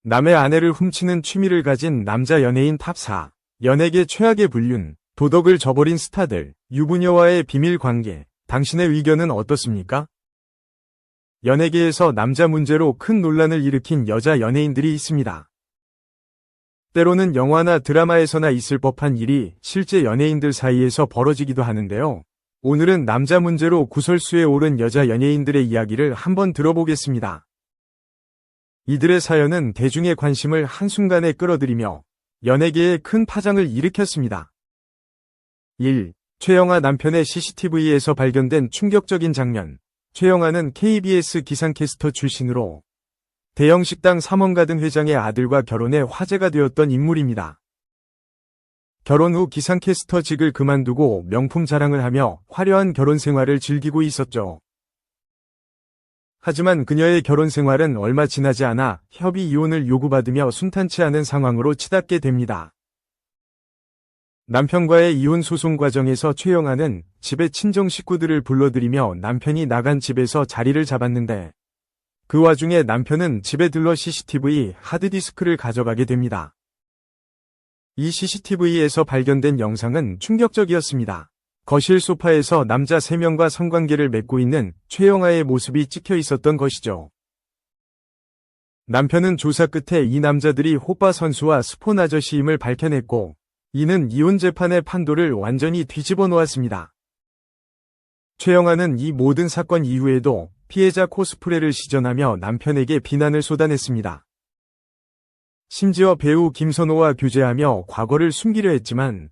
남의 아내를 훔치는 취미를 가진 남자 연예인 탑4, 연예계 최악의 불륜, 도덕을 저버린 스타들, 유부녀와의 비밀 관계, 당신의 의견은 어떻습니까? 연예계에서 남자 문제로 큰 논란을 일으킨 여자 연예인들이 있습니다. 때로는 영화나 드라마에서나 있을 법한 일이 실제 연예인들 사이에서 벌어지기도 하는데요. 오늘은 남자 문제로 구설수에 오른 여자 연예인들의 이야기를 한번 들어보겠습니다. 이들의 사연은 대중의 관심을 한순간에 끌어들이며 연예계에 큰 파장을 일으켰습니다. 1. 최영하 남편의 CCTV에서 발견된 충격적인 장면. 최영하는 KBS 기상캐스터 출신으로 대형 식당 삼원가든 회장의 아들과 결혼해 화제가 되었던 인물입니다. 결혼 후 기상캐스터직을 그만두고 명품 자랑을 하며 화려한 결혼 생활을 즐기고 있었죠. 하지만 그녀의 결혼 생활은 얼마 지나지 않아 협의 이혼을 요구받으며 순탄치 않은 상황으로 치닫게 됩니다. 남편과의 이혼 소송 과정에서 최영하는 집에 친정 식구들을 불러들이며 남편이 나간 집에서 자리를 잡았는데 그 와중에 남편은 집에 들러 CCTV 하드디스크를 가져가게 됩니다. 이 CCTV에서 발견된 영상은 충격적이었습니다. 거실 소파에서 남자 3명과 성관계를 맺고 있는 최영하의 모습이 찍혀 있었던 것이죠. 남편은 조사 끝에 이 남자들이 호빠 선수와 스폰 아저씨임을 밝혀냈고 이는 이혼 재판의 판도를 완전히 뒤집어 놓았습니다. 최영하는 이 모든 사건 이후에도 피해자 코스프레를 시전하며 남편에게 비난을 쏟아냈습니다. 심지어 배우 김선호와 교제하며 과거를 숨기려 했지만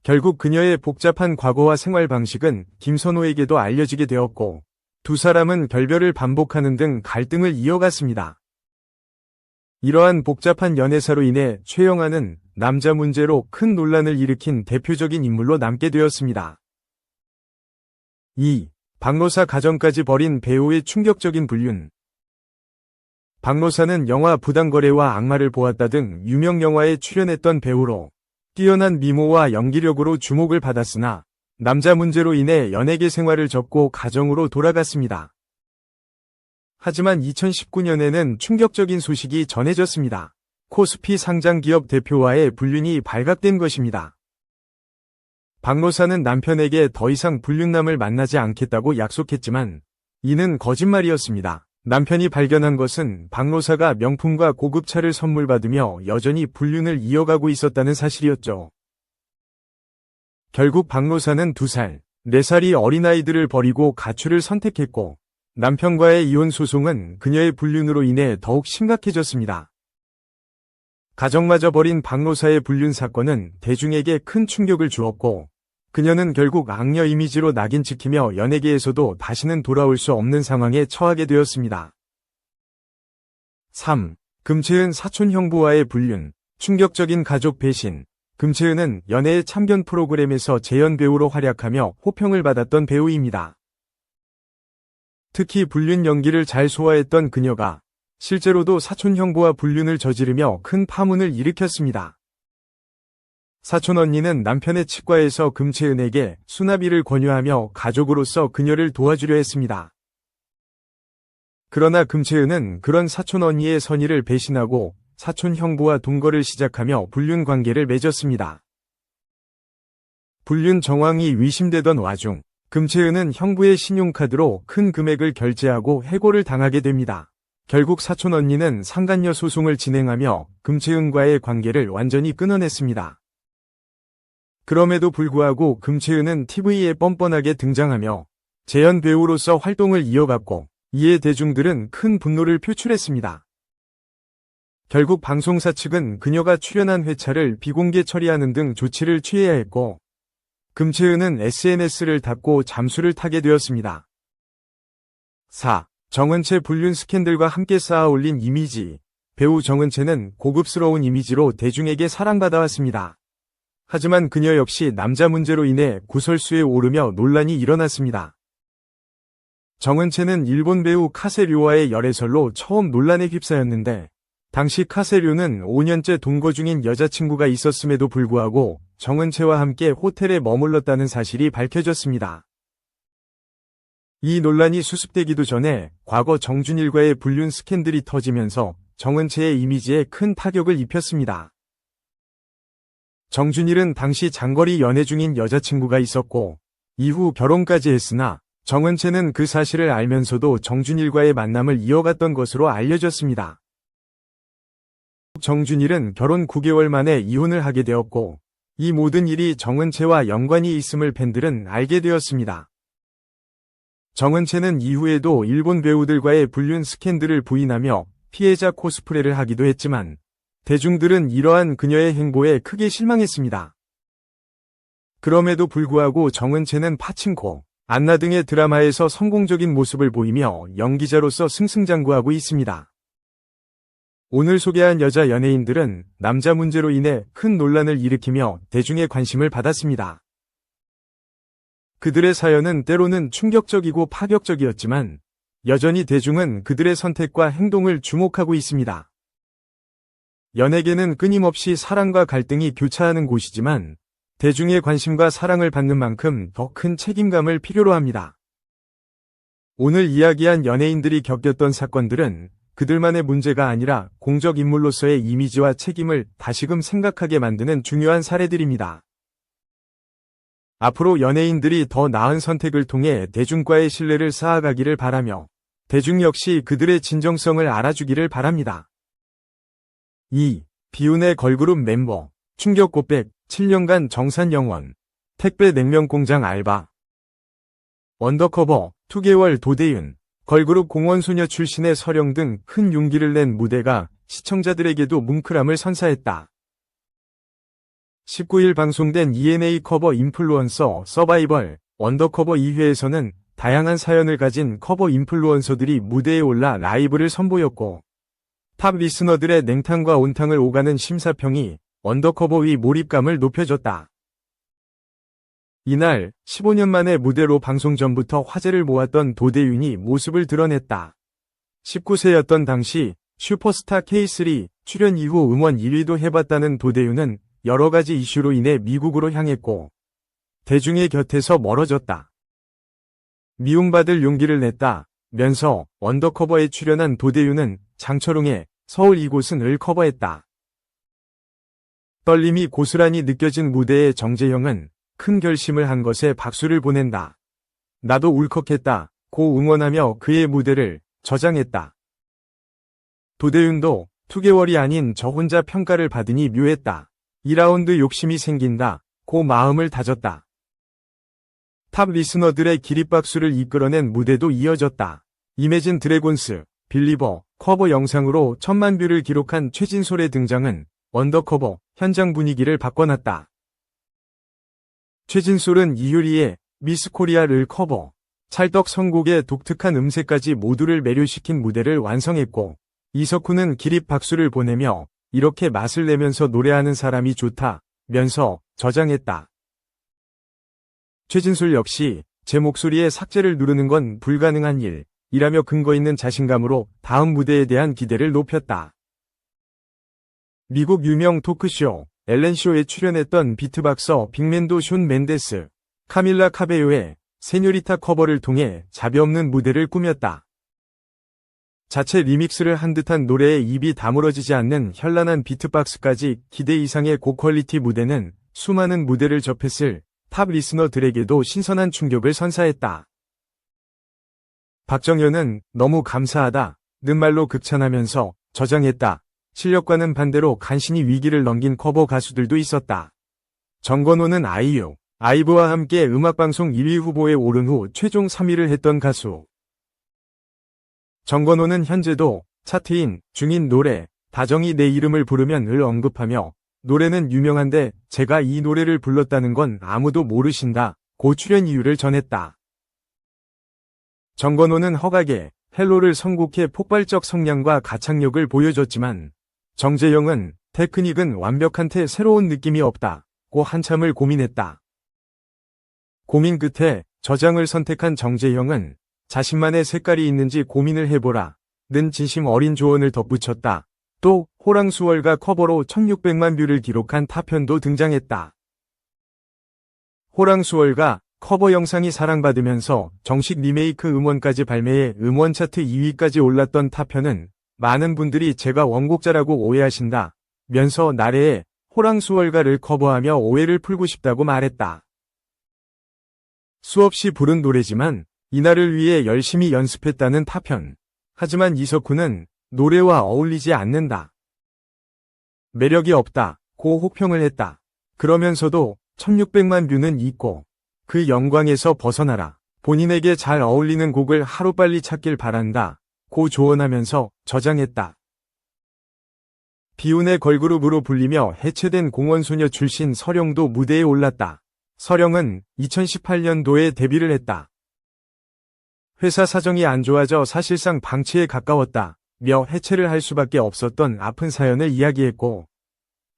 결국 그녀의 복잡한 과거와 생활 방식은 김선호에게도 알려지게 되었고 두 사람은 결별을 반복하는 등 갈등을 이어갔습니다. 이러한 복잡한 연애사로 인해 최영하는 남자 문제로 큰 논란을 일으킨 대표적인 인물로 남게 되었습니다. 2. 박노사 가정까지 벌인 배우의 충격적인 불륜. 박노사는 영화 부당거래와 악마를 보았다 등 유명 영화에 출연했던 배우로 뛰어난 미모와 연기력으로 주목을 받았으나 남자 문제로 인해 연예계 생활을 접고 가정으로 돌아갔습니다. 하지만 2019년에는 충격적인 소식이 전해졌습니다. 코스피 상장 기업 대표와의 불륜이 발각된 것입니다. 박노사는 남편에게 더 이상 불륜남을 만나지 않겠다고 약속했지만 이는 거짓말이었습니다. 남편이 발견한 것은 박노사가 명품과 고급차를 선물 받으며 여전히 불륜을 이어가고 있었다는 사실이었죠. 결국 박노사는 2살, 4살이 어린아이들을 버리고 가출을 선택했고 남편과의 이혼 소송은 그녀의 불륜으로 인해 더욱 심각해졌습니다. 가정마저 버린 박노사의 불륜 사건은 대중에게 큰 충격을 주었고 그녀는 결국 악녀 이미지로 낙인 찍히며 연예계에서도 다시는 돌아올 수 없는 상황에 처하게 되었습니다. 3. 금채은 사촌 형부와의 불륜, 충격적인 가족 배신. 금채은은 연예의 참견 프로그램에서 재연 배우로 활약하며 호평을 받았던 배우입니다. 특히 불륜 연기를 잘 소화했던 그녀가 실제로도 사촌 형부와 불륜을 저지르며 큰 파문을 일으켰습니다. 사촌 언니는 남편의 치과에서 금채은에게 수납일을 권유하며 가족으로서 그녀를 도와주려 했습니다. 그러나 금채은은 그런 사촌 언니의 선의를 배신하고 사촌 형부와 동거를 시작하며 불륜 관계를 맺었습니다. 불륜 정황이 의심되던 와중 금채은은 형부의 신용카드로 큰 금액을 결제하고 해고를 당하게 됩니다. 결국 사촌 언니는 상간녀 소송을 진행하며 금채은과의 관계를 완전히 끊어냈습니다. 그럼에도 불구하고 금채은은 TV에 뻔뻔하게 등장하며 재연 배우로서 활동을 이어갔고 이에 대중들은 큰 분노를 표출했습니다. 결국 방송사 측은 그녀가 출연한 회차를 비공개 처리하는 등 조치를 취해야 했고 금채은은 SNS를 닫고 잠수를 타게 되었습니다. 4. 정은채 불륜 스캔들과 함께 쌓아 올린 이미지. 배우 정은채는 고급스러운 이미지로 대중에게 사랑받아왔습니다. 하지만 그녀 역시 남자 문제로 인해 구설수에 오르며 논란이 일어났습니다. 정은채는 일본 배우 카세류와의 열애설로 처음 논란에 휩싸였는데 당시 카세류는 5년째 동거 중인 여자친구가 있었음에도 불구하고 정은채와 함께 호텔에 머물렀다는 사실이 밝혀졌습니다. 이 논란이 수습되기도 전에 과거 정준일과의 불륜 스캔들이 터지면서 정은채의 이미지에 큰 타격을 입혔습니다. 정준일은 당시 장거리 연애 중인 여자친구가 있었고 이후 결혼까지 했으나 정은채는 그 사실을 알면서도 정준일과의 만남을 이어갔던 것으로 알려졌습니다. 정준일은 결혼 9개월 만에 이혼을 하게 되었고 이 모든 일이 정은채와 연관이 있음을 팬들은 알게 되었습니다. 정은채는 이후에도 일본 배우들과의 불륜 스캔들을 부인하며 피해자 코스프레를 하기도 했지만 대중들은 이러한 그녀의 행보에 크게 실망했습니다. 그럼에도 불구하고 정은채는 파친코, 안나 등의 드라마에서 성공적인 모습을 보이며 연기자로서 승승장구하고 있습니다. 오늘 소개한 여자 연예인들은 남자 문제로 인해 큰 논란을 일으키며 대중의 관심을 받았습니다. 그들의 사연은 때로는 충격적이고 파격적이었지만 여전히 대중은 그들의 선택과 행동을 주목하고 있습니다. 연예계는 끊임없이 사랑과 갈등이 교차하는 곳이지만 대중의 관심과 사랑을 받는 만큼 더 큰 책임감을 필요로 합니다. 오늘 이야기한 연예인들이 겪었던 사건들은 그들만의 문제가 아니라 공적 인물로서의 이미지와 책임을 다시금 생각하게 만드는 중요한 사례들입니다. 앞으로 연예인들이 더 나은 선택을 통해 대중과의 신뢰를 쌓아가기를 바라며 대중 역시 그들의 진정성을 알아주기를 바랍니다. 2. 비운의 걸그룹 멤버, 충격 고백, 7년간 정산영원, 택배 냉면 공장 알바. 언더커버, 2개월 도대윤, 걸그룹 공원소녀 출신의 서령 등 큰 용기를 낸 무대가 시청자들에게도 뭉클함을 선사했다. 19일 방송된 ENA 커버 인플루언서 서바이벌 언더커버 2회에서는 다양한 사연을 가진 커버 인플루언서들이 무대에 올라 라이브를 선보였고 탑 리스너들의 냉탕과 온탕을 오가는 심사평이 언더커버의 몰입감을 높여줬다. 이날 15년 만에 무대로 방송 전부터 화제를 모았던 도대윤이 모습을 드러냈다. 19세였던 당시 슈퍼스타 K3 출연 이후 음원 1위도 해봤다는 도대윤은 여러 가지 이슈로 인해 미국으로 향했고 대중의 곁에서 멀어졌다. 미움받을 용기를 냈다면서 언더커버에 출연한 도대윤은 장철웅의 서울 이곳은을 커버했다. 떨림이 고스란히 느껴진 무대의 정재영은 큰 결심을 한 것에 박수를 보낸다. 나도 울컥했다. 고 응원하며 그의 무대를 저장했다. 도대윤도 2개월이 아닌 저 혼자 평가를 받으니 묘했다. 2라운드 욕심이 생긴다. 고 마음을 다졌다. 탑 리스너들의 기립박수를 이끌어낸 무대도 이어졌다. 이매진 드래곤스, 빌리버, 커버 영상으로 1000만 뷰를 기록한 최진솔의 등장은 언더커버 현장 분위기를 바꿔놨다. 최진솔은 이효리의 미스 코리아를 커버, 찰떡 선곡의 독특한 음색까지 모두를 매료시킨 무대를 완성했고 이석훈은 기립 박수를 보내며 이렇게 맛을 내면서 노래하는 사람이 좋다면서 저장했다. 최진솔 역시 제 목소리에 삭제를 누르는 건 불가능한 일이라며 근거 있는 자신감으로 다음 무대에 대한 기대를 높였다. 미국 유명 토크쇼 엘렌쇼에 출연했던 비트박서 빅맨도 숀 멘데스, 카밀라 카베요의 세뇨리타 커버를 통해 자비 없는 무대를 꾸몄다. 자체 리믹스를 한 듯한 노래에 입이 다물어지지 않는 현란한 비트박스까지 기대 이상의 고퀄리티 무대는 수많은 무대를 접했을 탑 리스너들에게도 신선한 충격을 선사했다. 박정현은 너무 감사하다 는 말로 극찬하면서 저장했다. 실력과는 반대로 간신히 위기를 넘긴 커버 가수들도 있었다. 정건호는 아이유, 아이브와 함께 음악방송 1위 후보에 오른 후 최종 3위를 했던 가수. 정건호는 현재도 차트인 중인 노래 다정이 내 이름을 부르면을 언급하며 노래는 유명한데 제가 이 노래를 불렀다는 건 아무도 모르신다 고 출연 이유를 전했다. 정건호는 허각의 헬로를 선곡해 폭발적 성량과 가창력을 보여줬지만 정재영은 테크닉은 완벽한테 새로운 느낌이 없다고 한참을 고민했다. 고민 끝에 저장을 선택한 정재영은 자신만의 색깔이 있는지 고민을 해보라 는 진심 어린 조언을 덧붙였다. 또 호랑수월가 커버로 1600만 뷰를 기록한 타편도 등장했다. 호랑수월가 커버 영상이 사랑받으면서 정식 리메이크 음원까지 발매해 음원 차트 2위까지 올랐던 타편은 많은 분들이 제가 원곡자라고 오해하신다 면서 나래의 호랑수월가를 커버하며 오해를 풀고 싶다고 말했다. 수없이 부른 노래지만 이날을 위해 열심히 연습했다는 타편. 하지만 이석훈은 노래와 어울리지 않는다. 매력이 없다. 고 혹평을 했다. 그러면서도 1600만 뷰는 있고 그 영광에서 벗어나라. 본인에게 잘 어울리는 곡을 하루빨리 찾길 바란다. 고 조언하면서 저장했다. 비운의 걸그룹으로 불리며 해체된 공원소녀 출신 서령도 무대에 올랐다. 서령은 2018년도에 데뷔를 했다. 회사 사정이 안 좋아져 사실상 방치에 가까웠다. 며 해체를 할 수밖에 없었던 아픈 사연을 이야기했고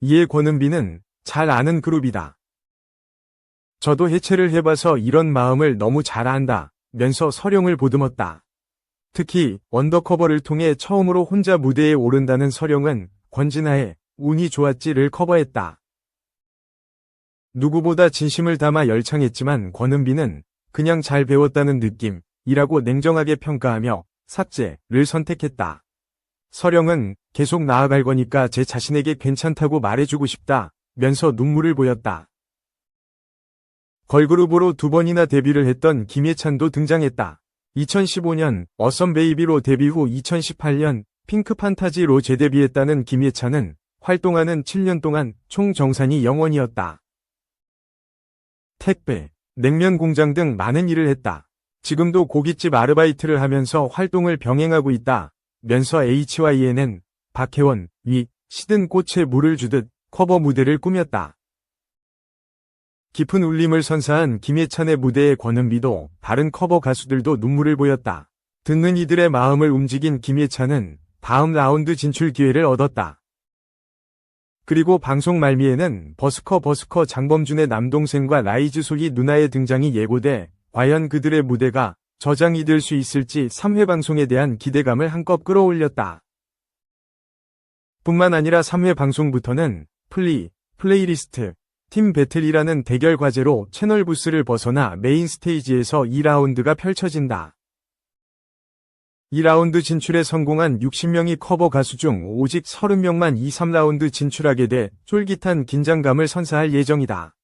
이에 권은비는 잘 아는 그룹이다. 저도 해체를 해봐서 이런 마음을 너무 잘 안다. 면서 서령을 보듬었다. 특히 언더커버를 통해 처음으로 혼자 무대에 오른다는 서령은 권진아의 운이 좋았지를 커버했다. 누구보다 진심을 담아 열창했지만 권은비는 그냥 잘 배웠다는 느낌이라고 냉정하게 평가하며 삭제를 선택했다. 서령은 계속 나아갈 거니까 제 자신에게 괜찮다고 말해주고 싶다 면서 눈물을 보였다. 걸그룹으로 2번이나 데뷔를 했던 김예찬도 등장했다. 2015년 어썸 베이비로 데뷔 후 2018년 핑크 판타지로 재데뷔했다는 김예찬은 활동하는 7년 동안 총 정산이 0원이었다. 택배, 냉면 공장 등 많은 일을 했다. 지금도 고깃집 아르바이트를 하면서 활동을 병행하고 있다. 면서 HYN은 박혜원, 위, 시든 꽃에 물을 주듯 커버 무대를 꾸몄다. 깊은 울림을 선사한 김예찬의 무대에 권은비도 다른 커버 가수들도 눈물을 보였다. 듣는 이들의 마음을 움직인 김예찬은 다음 라운드 진출 기회를 얻었다. 그리고 방송 말미에는 버스커 장범준의 남동생과 라이즈 소희 누나의 등장이 예고돼 과연 그들의 무대가 저장이 될 수 있을지 3회 방송에 대한 기대감을 한껏 끌어올렸다. 뿐만 아니라 3회 방송부터는 플레이리스트, 팀 배틀이라는 대결 과제로 채널 부스를 벗어나 메인 스테이지에서 2라운드가 펼쳐진다. 2라운드 진출에 성공한 60명이 커버 가수 중 오직 30명만 2, 3라운드 진출하게 돼 쫄깃한 긴장감을 선사할 예정이다.